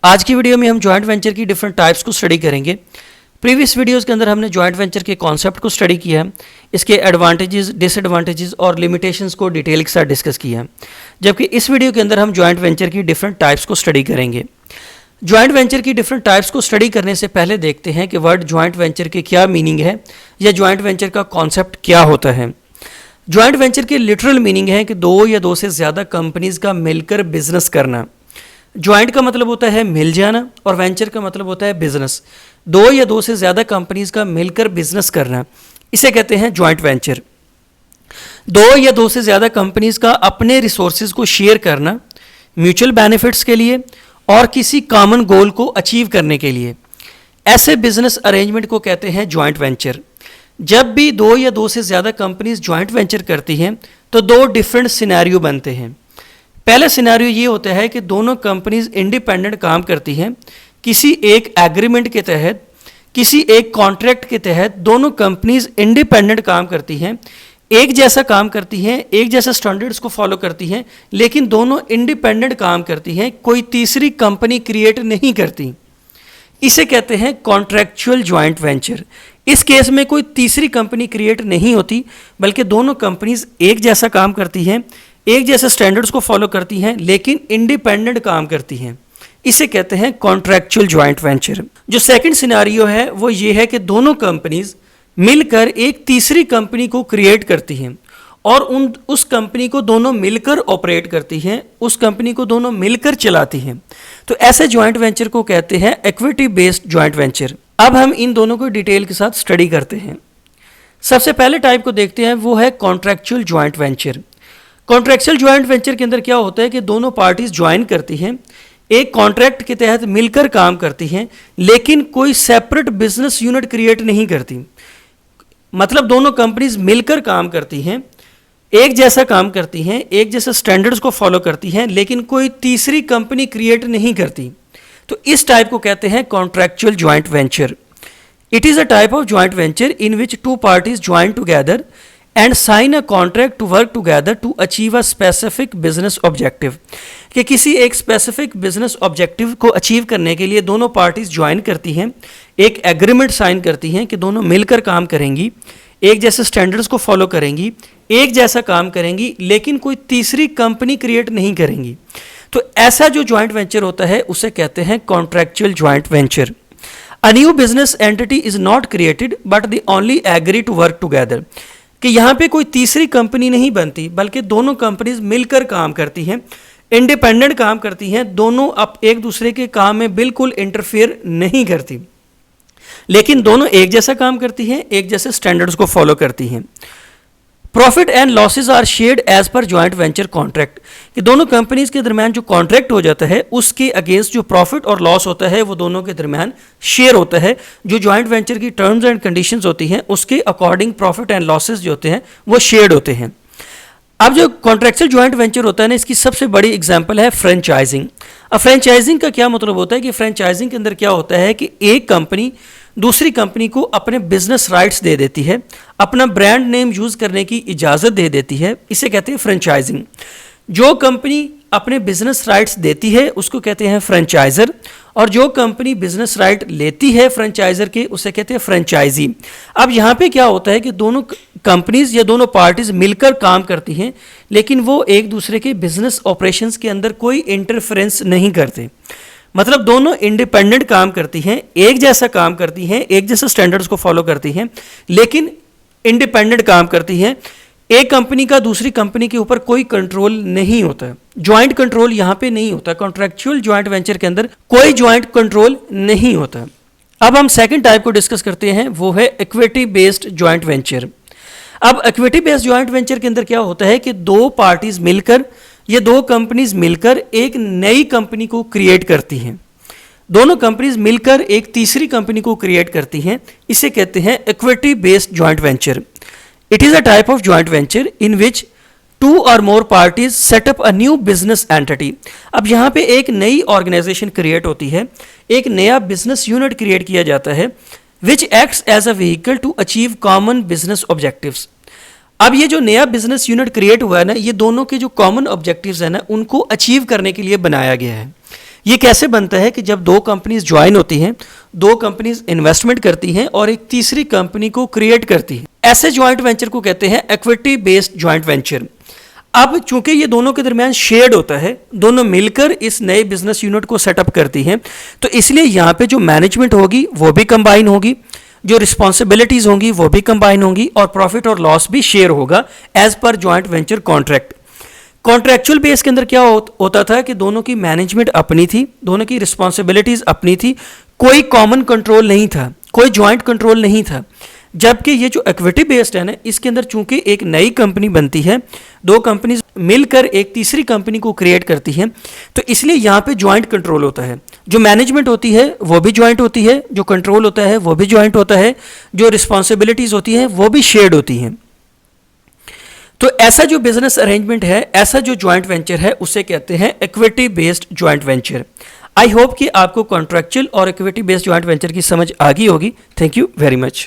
आज की वीडियो में हम जॉइंट वेंचर की डिफरेंट टाइप्स को स्टडी करेंगे। प्रीवियस वीडियोस के अंदर हमने जॉइंट वेंचर के कॉन्सेप्ट को स्टडी किया है, इसके एडवांटेजेस, डिसएडवांटेजेस और लिमिटेशंस को डिटेल के साथ डिस्कस किया है। जबकि इस वीडियो के अंदर हम जॉइंट वेंचर की डिफरेंट टाइप्स को स्टडी करेंगे। जॉइंट वेंचर की डिफरेंट टाइप्स को स्टडी करने से पहले देखते हैं कि वर्ड जॉइंट वेंचर के क्या मीनिंग है या जॉइंट वेंचर का कॉन्सेप्ट क्या होता है। जॉइंट वेंचर की लिटरल मीनिंग है कि दो या दो से ज़्यादा कंपनीज का मिलकर बिजनेस करना। जॉइंट का मतलब होता है मिल जाना और वेंचर का मतलब होता है बिजनेस। दो या दो से ज़्यादा कंपनीज का मिलकर बिजनेस करना, इसे कहते हैं जॉइंट वेंचर। दो या दो से ज़्यादा कंपनीज का अपने रिसोर्सेज को शेयर करना म्यूचुअल बेनिफिट्स के लिए और किसी कॉमन गोल को अचीव करने के लिए, ऐसे बिजनेस अरेंजमेंट को कहते हैं जॉइंट वेंचर। जब भी दो या दो से ज़्यादा कंपनीज जॉइंट वेंचर करती हैं तो दो डिफरेंट सिनेरियो बनते हैं। पहला सिनेरियो ये होता है कि दोनों कंपनीज इंडिपेंडेंट काम करती हैं, किसी एक एग्रीमेंट के तहत, किसी एक कॉन्ट्रैक्ट के तहत दोनों कंपनीज इंडिपेंडेंट काम करती हैं, एक जैसा काम करती हैं, एक जैसा स्टैंडर्ड्स को फॉलो करती हैं, लेकिन दोनों इंडिपेंडेंट काम करती हैं, कोई तीसरी कंपनी क्रिएट नहीं करती। इसे कहते हैं कॉन्ट्रैक्चुअल जॉइंट वेंचर। इस केस में कोई तीसरी कंपनी क्रिएट नहीं होती, बल्कि दोनों कंपनीज एक जैसा काम करती हैं, एक जैसे स्टैंडर्ड्स को फॉलो करती हैं, लेकिन इंडिपेंडेंट काम करती हैं। इसे कहते हैं कॉन्ट्रैक्चुअल जॉइंट वेंचर। जो सेकंड सिनेरियो है वो ये है कि दोनों कंपनीज मिलकर एक तीसरी कंपनी को क्रिएट करती हैं और उस कंपनी को दोनों मिलकर ऑपरेट करती हैं, उस कंपनी को दोनों मिलकर चलाती हैं। तो ऐसे जॉइंट वेंचर को कहते हैं इक्विटी बेस्ड जॉइंट वेंचर। अब हम इन दोनों को डिटेल के साथ स्टडी करते हैं। सबसे पहले टाइप को देखते हैं, वो है contractual joint venture. Contractual joint venture के अंदर क्या होता है कि दोनों पार्टीज ज्वाइन करती हैं, एक कॉन्ट्रैक्ट के तहत मिलकर काम करती हैं, लेकिन कोई सेपरेट बिजनेस यूनिट क्रिएट नहीं करती। मतलब दोनों कंपनीज मिलकर काम करती हैं, एक जैसा काम करती हैं, एक जैसे स्टैंडर्ड्स को फॉलो करती हैं, लेकिन कोई तीसरी कंपनी क्रिएट नहीं करती। तो इस टाइप को कहते हैं contractual joint venture. It is a type of joint venture in which two parties join together and sign a contract to work together to achieve a specific business objective. कि किसी एक स्पेसिफिक बिजनेस ऑब्जेक्टिव को achieve करने के लिए दोनों parties join करती हैं, एक एग्रीमेंट साइन करती हैं कि दोनों मिलकर काम करेंगी, एक जैसे स्टैंडर्ड्स को फॉलो करेंगी, एक जैसा काम करेंगी, लेकिन कोई तीसरी कंपनी क्रिएट नहीं करेंगी। तो ऐसा जो जॉइंट वेंचर होता है उसे कहते हैं contractual joint venture. A new business entity is not created but they only agree to work together. कि यहाँ पे कोई तीसरी कंपनी नहीं बनती, बल्कि दोनों कंपनीज मिलकर काम करती हैं, इंडिपेंडेंट काम करती हैं, दोनों अब एक दूसरे के काम में बिल्कुल इंटरफेयर नहीं करती, लेकिन दोनों एक जैसा काम करती हैं, एक जैसे स्टैंडर्ड्स को फॉलो करती हैं। Profit and losses are shared as per joint venture contract. कि दोनों कंपनीज के दरमियान जो कॉन्ट्रैक्ट हो जाता है उसके अगेंस्ट जो प्रॉफिट और लॉस होता है वो दोनों के दरमियान शेयर होता है। जो जॉइंट वेंचर की टर्म्स एंड कंडीशंस होती हैं उसके अकॉर्डिंग प्रॉफिट एंड लॉसेज जो होते हैं वो शेयर्ड होते हैं। अब जो कॉन्ट्रैक्चुअल जॉइंट वेंचर होता है ना, इसकी सबसे बड़ी एग्जांपल है फ्रेंचाइजिंग। अब फ्रेंचाइजिंग का क्या मतलब होता है कि फ्रेंचाइजिंग के अंदर क्या होता है कि एक कंपनी दूसरी कंपनी को अपने बिजनेस राइट्स दे देती है, अपना ब्रांड नेम यूज करने की इजाज़त दे देती है, इसे कहते हैं फ्रेंचाइजिंग। जो कंपनी अपने बिजनेस राइट्स देती है उसको कहते हैं फ्रेंचाइजर, और जो कंपनी बिजनेस राइट लेती है फ्रेंचाइजर के उसे कहते हैं फ्रेंचाइजी। अब यहाँ पे क्या होता है कि दोनों कंपनीज या दोनों पार्टीज मिलकर काम करती हैं, लेकिन वो एक दूसरे के बिजनेस ऑपरेशंस के अंदर कोई इंटरफेरेंस नहीं करते। मतलब दोनों इंडिपेंडेंट काम करती हैं, एक जैसा काम करती हैं, एक जैसे स्टैंडर्ड्स को फॉलो करती हैं, लेकिन इंडिपेंडेंट काम करती हैं। एक कंपनी का दूसरी कंपनी के ऊपर कोई कंट्रोल नहीं होता, ज्वाइंट कंट्रोल यहाँ पे नहीं होता। कॉन्ट्रैक्चुअल जॉइंट वेंचर के अंदर कोई ज्वाइंट कंट्रोल नहीं होता। अब हम सेकंड टाइप को डिस्कस करते हैं, वो है इक्विटी बेस्ड जॉइंट वेंचर। अब इक्विटी बेस्ड जॉइंट वेंचर के अंदर क्या होता है कि दो पार्टीज मिलकर, ये दो कंपनीज मिलकर एक नई कंपनी को क्रिएट करती हैं। दोनों कंपनीज मिलकर एक तीसरी कंपनी को क्रिएट करती हैं, इसे कहते हैं equity based joint venture. It is a type of joint venture in which two or more parties set up a new business entity. अब यहाँ पे एक नई ऑर्गेनाइजेशन क्रिएट होती है, एक नया बिजनेस यूनिट क्रिएट किया जाता है, which acts as a vehicle to achieve common business objectives. अब ये जो नया बिजनेस यूनिट क्रिएट हुआ है ना, ये दोनों के जो कॉमन ऑब्जेक्टिव्स हैं ना उनको अचीव करने के लिए बनाया गया है। ये कैसे बनता है कि जब दो कंपनीज ज्वाइन होती हैं, दो कंपनीज इन्वेस्टमेंट करती हैं और एक तीसरी कंपनी को क्रिएट करती है, ऐसे ज्वाइंट वेंचर को कहते हैं इक्विटी बेस्ड ज्वाइंट वेंचर। अब चूंकि ये दोनों के दरमियान शेयर्ड होता है, दोनों मिलकर इस नए बिजनेस यूनिट को सेटअप करती हैं, तो इसलिए यहाँ पे जो मैनेजमेंट होगी वो भी कंबाइन होगी, जो रिस्पॉन्सिबिलिटीज होंगी वो भी कंबाइन होंगी और प्रॉफिट और लॉस भी शेयर होगा as per joint venture contract. Contractual base के अंदर क्या होता था कि दोनों की मैनेजमेंट अपनी थी, दोनों की रिस्पॉन्सिबिलिटीज अपनी थी, कोई कॉमन कंट्रोल नहीं था, कोई ज्वाइंट कंट्रोल नहीं था। जबकि ये जो इक्विटी बेस्ड है ना, इसके अंदर चूंकि एक नई कंपनी बनती है, दो कंपनीज मिलकर एक तीसरी कंपनी को क्रिएट करती हैं, तो इसलिए यहाँ पे ज्वाइंट कंट्रोल होता है। जो मैनेजमेंट होती है वो भी ज्वाइंट होती है, जो कंट्रोल होता है वो भी ज्वाइंट होता है, जो रिस्पॉन्सिबिलिटीज होती है वो भी शेयर्ड होती हैं। तो ऐसा जो बिजनेस अरेंजमेंट है, ऐसा जो ज्वाइंट वेंचर है, उसे कहते हैं equity based joint venture. I hope कि आपको कॉन्ट्रैक्चुअल और इक्विटी बेस्ड ज्वाइंट वेंचर की समझ आ गई होगी। Thank you very much.